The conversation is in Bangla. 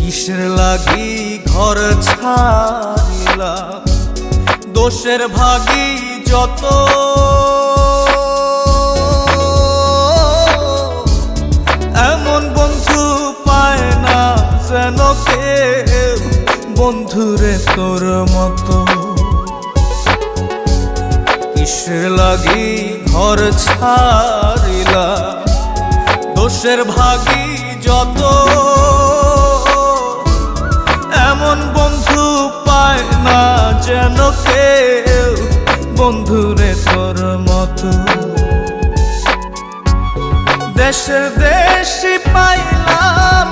কিসের লাগি ঘর ছাড়িলাম, দোষের ভাগী যত, এমন বন্ধু পায় না যেন কেউ, বন্ধুরে তোর মতো। কিসের লাগি ঘর ছাড়িলাম, দোষের ভাগী যত, এমন বন্ধু পায় না যেন কেউ, বন্ধুরে তোর মতো। দেশের দেশি পাইলাম